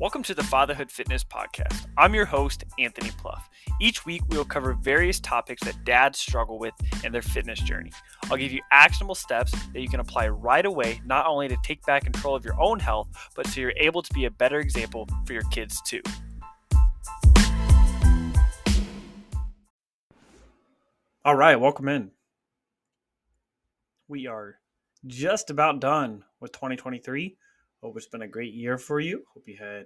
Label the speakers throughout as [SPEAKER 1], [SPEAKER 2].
[SPEAKER 1] Welcome to the Fatherhood Fitness Podcast. I'm your host, Anthony Pluff. Each week, we will cover various topics that dads struggle with in their fitness journey. I'll give you actionable steps that you can apply right away, not only to take back control of your own health, but so you're able to be a better example for your kids too. All right, welcome in. We are just about done with 2023. Hope it's been a great year for you. Hope you had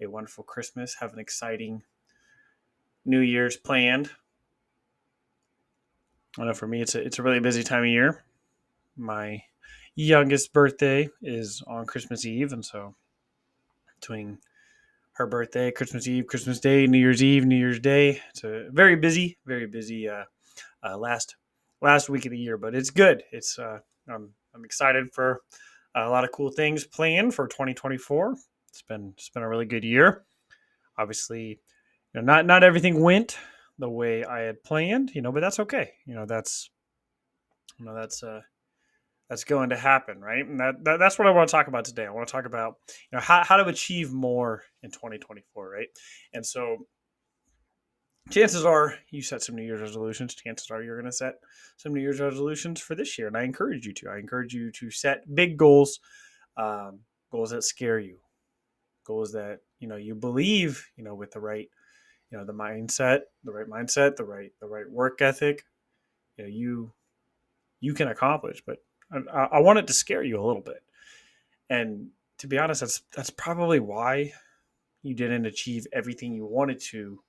[SPEAKER 1] a wonderful Christmas. Have an exciting New Year's planned. I know for me, it's a really busy time of year. My youngest birthday is on Christmas Eve, and so between her birthday, Christmas Eve, Christmas Day, New Year's Eve, New Year's Day, it's a very busy last week of the year. But it's good. I'm excited for a lot of cool things planned for 2024. It's been a really good year. Obviously, not everything went the way I had planned, but that's okay. That's going to happen, right? And that's what I want to talk about today. I want to talk about how to achieve more in 2024, right? And so chances are you set some New Year's resolutions. Chances are you're going to set some New Year's resolutions for this year. And I encourage you to. I encourage you to set big goals, goals that scare you, goals that, you believe, with the right, the mindset, the right work ethic, you can accomplish. But I want it to scare you a little bit. And to be honest, that's probably why you didn't achieve everything you wanted to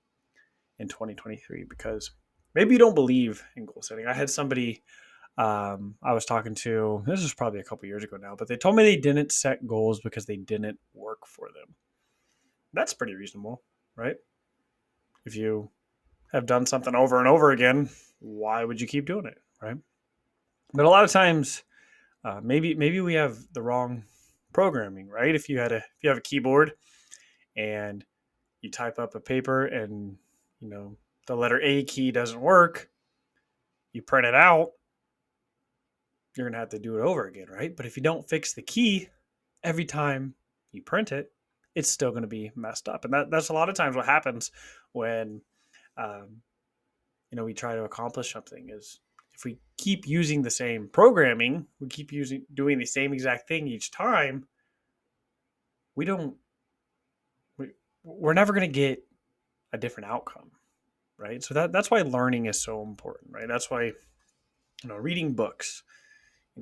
[SPEAKER 1] in 2023, because maybe you don't believe in goal setting. I had somebody I was talking to, this was probably a couple years ago now, but they told me they didn't set goals because they didn't work for them. That's pretty reasonable, right? If you have done something over and over again, why would you keep doing it, right? But a lot of times, maybe we have the wrong programming, right? If you have a keyboard and you type up a paper and the letter A key doesn't work, you print it out, you're gonna have to do it over again, right? But if you don't fix the key every time you print it, it's still going to be messed up. And that's a lot of times what happens when we try to accomplish something. Is if we keep using the same programming, we keep doing the same exact thing each time, we're never going to get a different outcome, right? So that's why learning is so important, right? That's why reading books,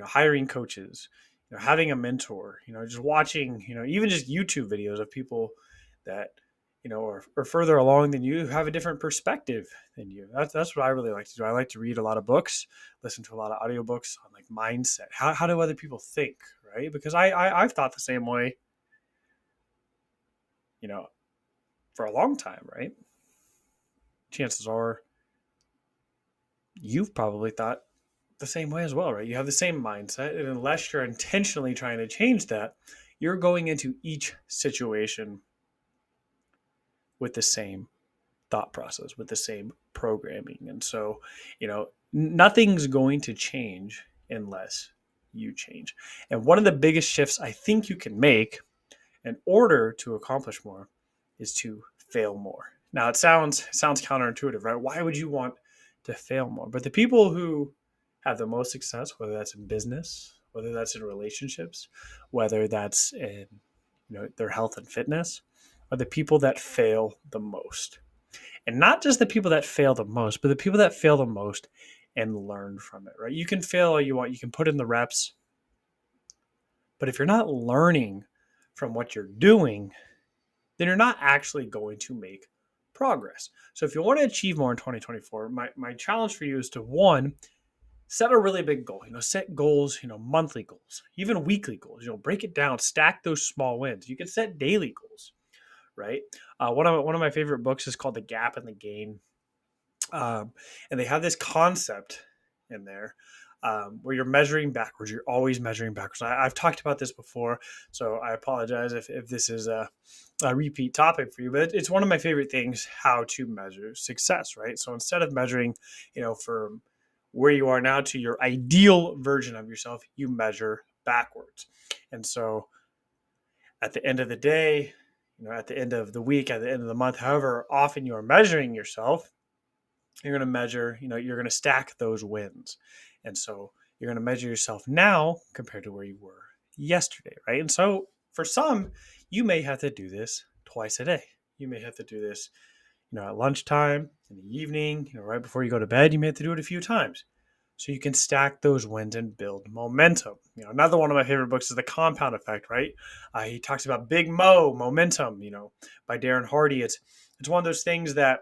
[SPEAKER 1] hiring coaches, having a mentor, just watching, even just YouTube videos of people that, are further along than you, have a different perspective than you. That's what I really like to do. I like to read a lot of books, listen to a lot of audiobooks on like mindset. How do other people think, right? Because I've thought the same way, for a long time, right? Chances are you've probably thought the same way as well, right? You have the same mindset, and unless you're intentionally trying to change that, you're going into each situation with the same thought process, with the same programming. And so, nothing's going to change unless you change. And one of the biggest shifts I think you can make in order to accomplish more is to fail more. Now, it sounds counterintuitive, right? Why would you want to fail more? But the people who have the most success, whether that's in business, whether that's in relationships, whether that's in their health and fitness, are the people that fail the most. And not just the people that fail the most, but the people that fail the most and learn from it, right? You can fail all you want. You can put in the reps. But if you're not learning from what you're doing, then you're not actually going to make progress. So if you want to achieve more in 2024, my challenge for you is to, one, set a really big goal. Set goals, monthly goals, even weekly goals. Break it down, stack those small wins. You can set daily goals, right? One of my favorite books is called The Gap and the Gain, and they have this concept in there where you're measuring backwards. You're always measuring backwards. I've talked about this before, so I apologize if this is a repeat topic for you, but it's one of my favorite things, how to measure success, right? So instead of measuring, from where you are now to your ideal version of yourself, you measure backwards. And so at the end of the day, at the end of the week, at the end of the month, however often you're measuring yourself, you're going to measure, you're going to stack those wins. And so you're going to measure yourself now compared to where you were yesterday, right? And so for some, you may have to do this twice a day. You may have to do this, at lunchtime, in the evening, right before you go to bed. You may have to do it a few times. So you can stack those wins and build momentum. Another one of my favorite books is The Compound Effect, right? He talks about Big Momentum, by Darren Hardy. It's one of those things that,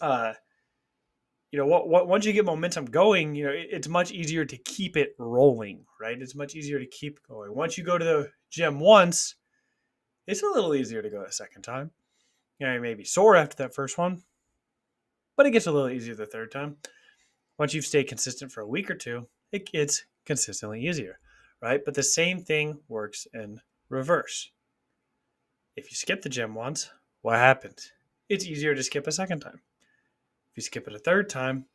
[SPEAKER 1] once you get momentum going, it's much easier to keep it rolling, right? It's much easier to keep going. Once you go to the gym once, it's a little easier to go a second time. You may be sore after that first one, but it gets a little easier the third time. Once you've stayed consistent for a week or two, it gets consistently easier, right? But the same thing works in reverse. If you skip the gym once, what happens? It's easier to skip a second time. If you skip it a third time,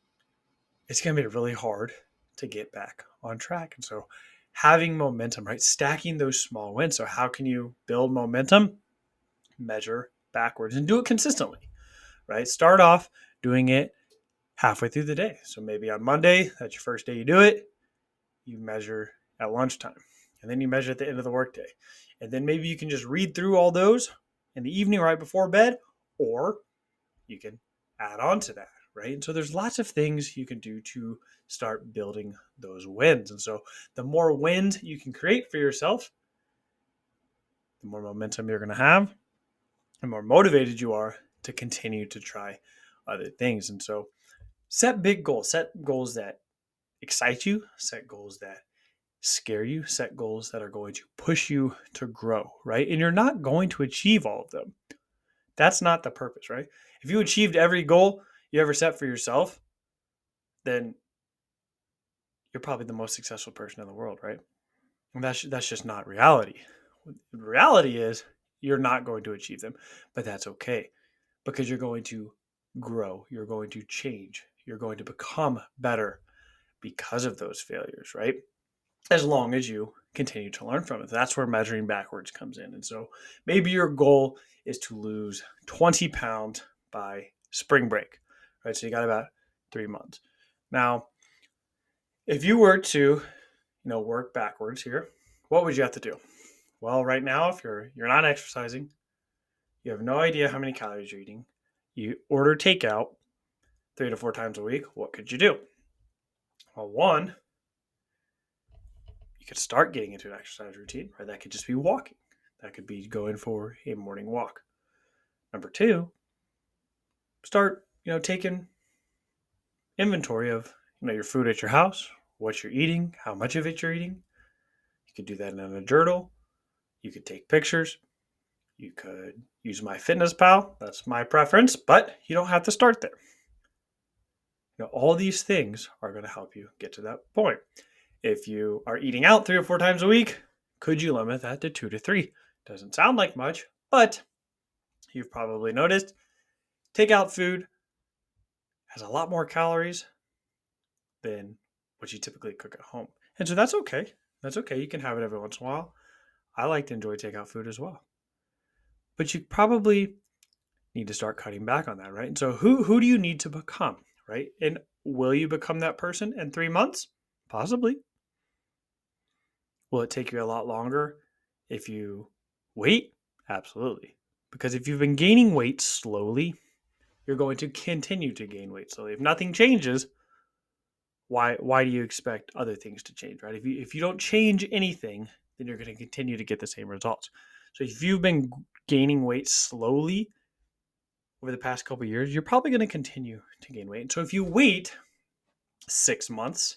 [SPEAKER 1] it's going to be really hard to get back on track. And so having momentum, right? Stacking those small wins. So how can you build momentum? Measure backwards and do it consistently, right? Start off doing it halfway through the day. So maybe on Monday, that's your first day you do it, you measure at lunchtime. And then you measure at the end of the workday. And then maybe you can just read through all those in the evening right before bed, or you can add on to that, right? And so there's lots of things you can do to start building those wins. And so the more wins you can create for yourself, the more momentum you're going to have, the more motivated you are to continue to try other things. And so set big goals, set goals that excite you, set goals that scare you, set goals that are going to push you to grow, right? And you're not going to achieve all of them. That's not the purpose, right? If you achieved every goal you ever set for yourself, then you're probably the most successful person in the world, right? And that's just not reality. The reality is you're not going to achieve them, but that's okay, because you're going to grow, you're going to change, you're going to become better because of those failures, right? As long as you continue to learn from it. That's where measuring backwards comes in. And so maybe your goal is to lose 20 pounds by spring break, right? So you got about 3 months. Now, if you were to, work backwards here, what would you have to do? Well, right now, if you're not exercising, you have no idea how many calories you're eating, you order takeout 3 to 4 times a week, what could you do? Well, one, you could start getting into an exercise routine, right? That could just be walking. That could be going for a morning walk. Number two, start, taking inventory of, your food at your house, what you're eating, how much of it you're eating. You could do that in a journal. You could take pictures. You could use MyFitnessPal. That's my preference, but you don't have to start there. All these things are going to help you get to that point. If you are eating out 3 or 4 times a week, could you limit that to 2 to 3? Doesn't sound like much, but you've probably noticed takeout food has a lot more calories than what you typically cook at home. And so that's okay. That's okay. You can have it every once in a while. I like to enjoy takeout food as well. But you probably need to start cutting back on that, right? And so who do you need to become, right? And will you become that person in 3 months? Possibly. Will it take you a lot longer if you wait? Absolutely. Because if you've been gaining weight slowly, you're going to continue to gain weight slowly. If nothing changes, why do you expect other things to change, right? If you don't change anything, then you're going to continue to get the same results. So if you've been gaining weight slowly over the past couple of years, you're probably going to continue to gain weight. And so if you wait 6 months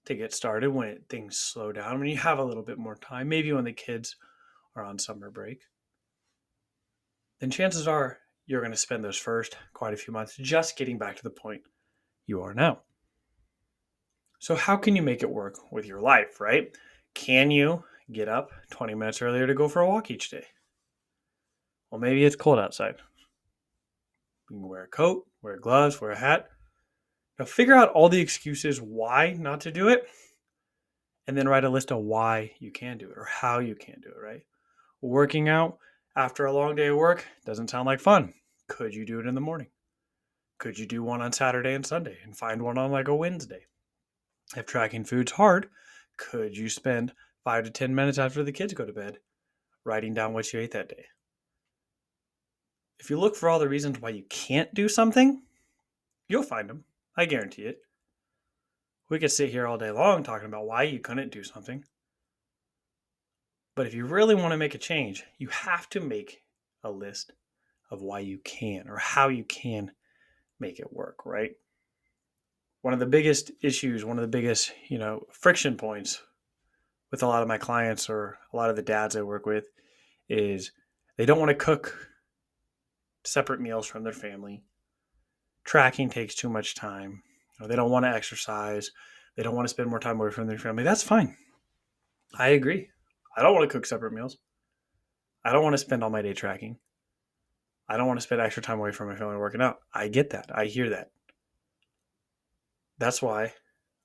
[SPEAKER 1] to get started, when things slow down, when you have a little bit more time, maybe when the kids are on summer break, then chances are you're going to spend those first quite a few months just getting back to the point you are now. So how can you make it work with your life, right? Can you get up 20 minutes earlier to go for a walk each day? Well, maybe it's cold outside. You can wear a coat, wear gloves, wear a hat. Now figure out all the excuses why not to do it, and then write a list of why you can do it or how you can do it, right? Working out After a long day of work, doesn't sound like fun. Could you do it in the morning? Could you do one on Saturday and Sunday and find one on like a Wednesday? If tracking food's hard, could you spend 5 to 10 minutes after the kids go to bed writing down what you ate that day? If you look for all the reasons why you can't do something, you'll find them. I guarantee it. We could sit here all day long talking about why you couldn't do something. But if you really want to make a change, you have to make a list of why you can or how you can make it work, right? One of the biggest issues, one of the biggest, friction points with a lot of my clients or a lot of the dads I work with is they don't want to cook separate meals from their family. Tracking takes too much time. Or they don't want to exercise. They don't want to spend more time away from their family. That's fine. I agree. I don't want to cook separate meals. I don't want to spend all my day tracking. I don't want to spend extra time away from my family working out. I get that. I hear that. That's why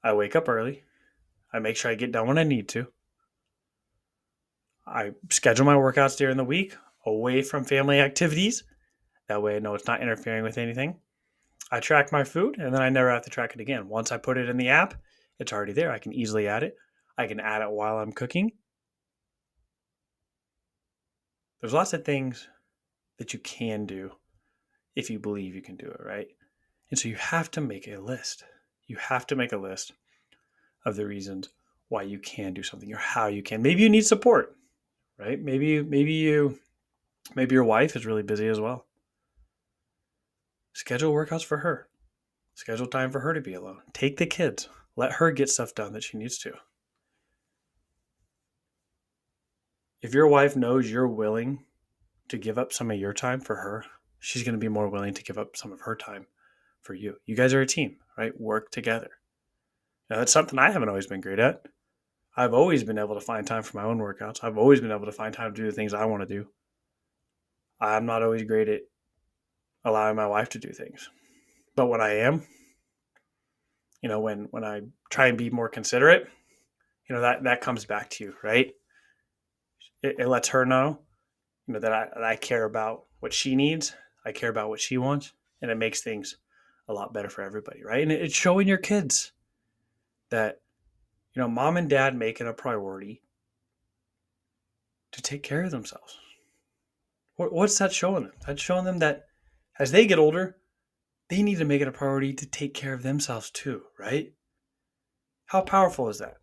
[SPEAKER 1] I wake up early. I make sure I get done when I need to. I schedule my workouts during the week away from family activities. That way I know it's not interfering with anything. I track my food and then I never have to track it again. Once I put it in the app, it's already there. I can easily add it. I can add it while I'm cooking. There's lots of things that you can do if you believe you can do it, right? And so you have to make a list. You have to make a list of the reasons why you can do something or how you can. Maybe you need support, right? Maybe your wife is really busy as well. Schedule workouts for her. Schedule time for her to be alone. Take the kids. Let her get stuff done that she needs to. If your wife knows you're willing to give up some of your time for her, she's going to be more willing to give up some of her time for you. You guys are a team, right? Work together. Now, that's something I haven't always been great at. I've always been able to find time for my own workouts. I've always been able to find time to do the things I want to do. I'm not always great at allowing my wife to do things. But when I am, when I try and be more considerate, that comes back to you, right? It lets her know, that I care about what she needs. I care about what she wants. And it makes things a lot better for everybody, right? And it's showing your kids that, mom and dad make it a priority to take care of themselves. What's that showing them? That's showing them that as they get older, they need to make it a priority to take care of themselves too, right? How powerful is that?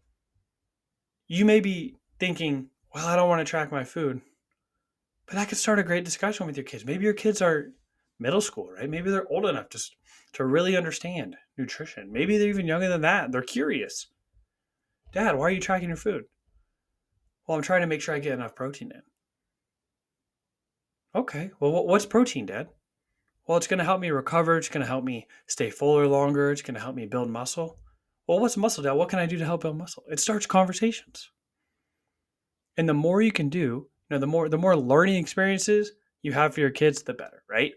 [SPEAKER 1] You may be thinking, well, I don't want to track my food, but that could start a great discussion with your kids. Maybe your kids are middle school, right? Maybe they're old enough to really understand nutrition. Maybe they're even younger than that. They're curious. Dad, why are you tracking your food? Well, I'm trying to make sure I get enough protein in. Okay, well, what's protein, Dad? Well, it's going to help me recover. It's going to help me stay fuller longer. It's going to help me build muscle. Well, what's muscle, Dad? What can I do to help build muscle? It starts conversations. And the more you can do, the more learning experiences you have for your kids, the better, right?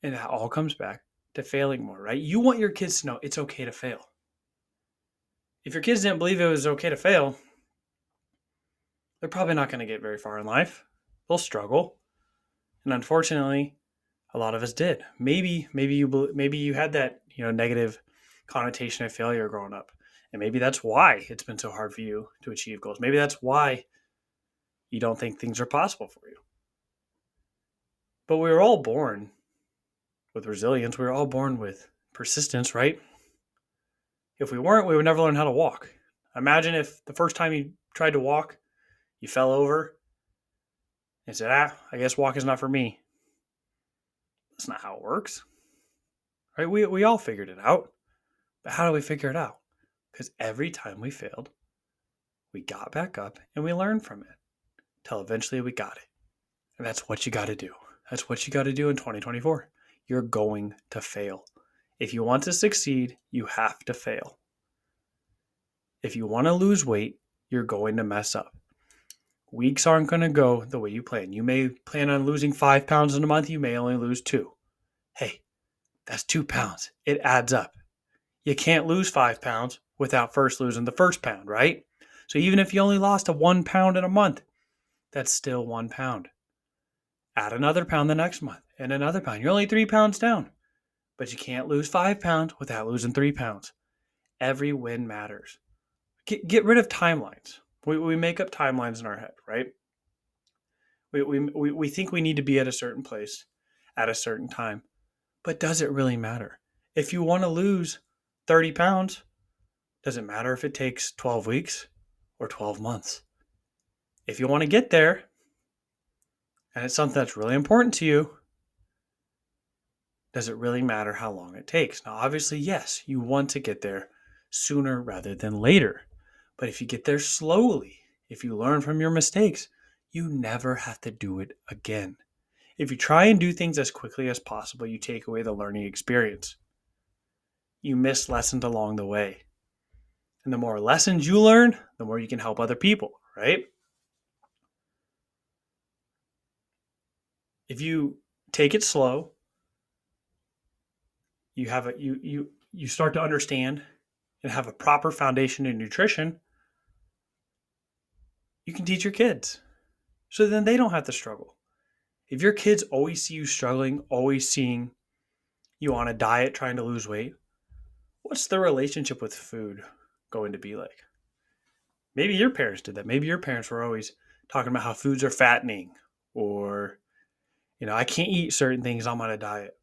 [SPEAKER 1] And that all comes back to failing more, right? You want your kids to know it's okay to fail. If your kids didn't believe it was okay to fail, they're probably not going to get very far in life. They'll struggle. And unfortunately, a lot of us did. Maybe you had that, negative connotation of failure growing up. And maybe that's why it's been so hard for you to achieve goals. Maybe that's why you don't think things are possible for you. But we were all born with resilience. We were all born with persistence, right? If we weren't, we would never learn how to walk. Imagine if the first time you tried to walk, you fell over and said, I guess walking's not for me. That's not how it works, right? We all figured it out. But how do we figure it out? Because every time we failed, we got back up and we learned from it till eventually we got it. And that's what you got to do. That's what you got to do in 2024. You're going to fail. If you want to succeed, you have to fail. If you want to lose weight, you're going to mess up. Weeks aren't going to go the way you plan. You may plan on losing 5 pounds in a month. You may only lose 2. Hey, that's 2 pounds. It adds up. You can't lose 5 pounds without first losing the first pound, right? So even if you only lost 1 pound in a month, that's still 1 pound. Add another pound the next month and another pound. You're only 3 pounds down, but you can't lose 5 pounds without losing 3 pounds. Every win matters. Get rid of timelines. We make up timelines in our head, right? We think we need to be at a certain place at a certain time. But does it really matter? If you want to lose 30 pounds, does it matter if it takes 12 weeks or 12 months? If you want to get there, and it's something that's really important to you, does it really matter how long it takes? Now, obviously, yes, you want to get there sooner rather than later. But if you get there slowly, if you learn from your mistakes, you never have to do it again. If you try and do things as quickly as possible, you take away the learning experience. You miss lessons along the way. And the more lessons you learn, the more you can help other people, right? If you take it slow, you start to understand and have a proper foundation in nutrition, you can teach your kids. So then they don't have to struggle. If your kids always see you struggling, always seeing you on a diet trying to lose weight, what's the relationship with food going to be like? Maybe your parents did that. Maybe your parents were always talking about how foods are fattening, or, I can't eat certain things, I'm on a diet.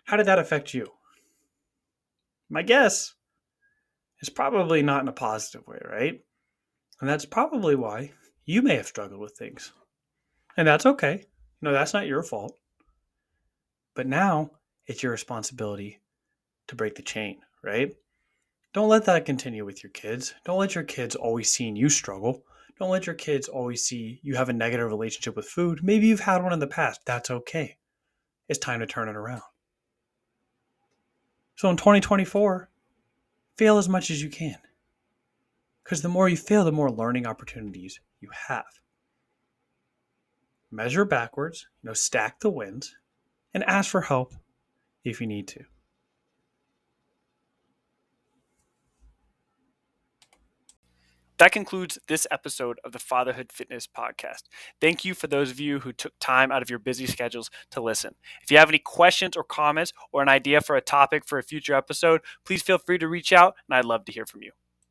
[SPEAKER 1] How did that affect you? My guess is probably not in a positive way, right? And that's probably why you may have struggled with things. And that's okay. That's not your fault. But now it's your responsibility to break the chain, right? Don't let that continue with your kids. Don't let your kids always seeing you struggle. Don't let your kids always see you have a negative relationship with food. Maybe you've had one in the past. That's okay. It's time to turn it around. So in 2024, fail as much as you can. Because the more you fail, the more learning opportunities you have. Measure backwards, stack the wins, and ask for help if you need to. That concludes this episode of the Fatherhood Fitness Podcast. Thank you for those of you who took time out of your busy schedules to listen. If you have any questions or comments or an idea for a topic for a future episode, please feel free to reach out, and I'd love to hear from you.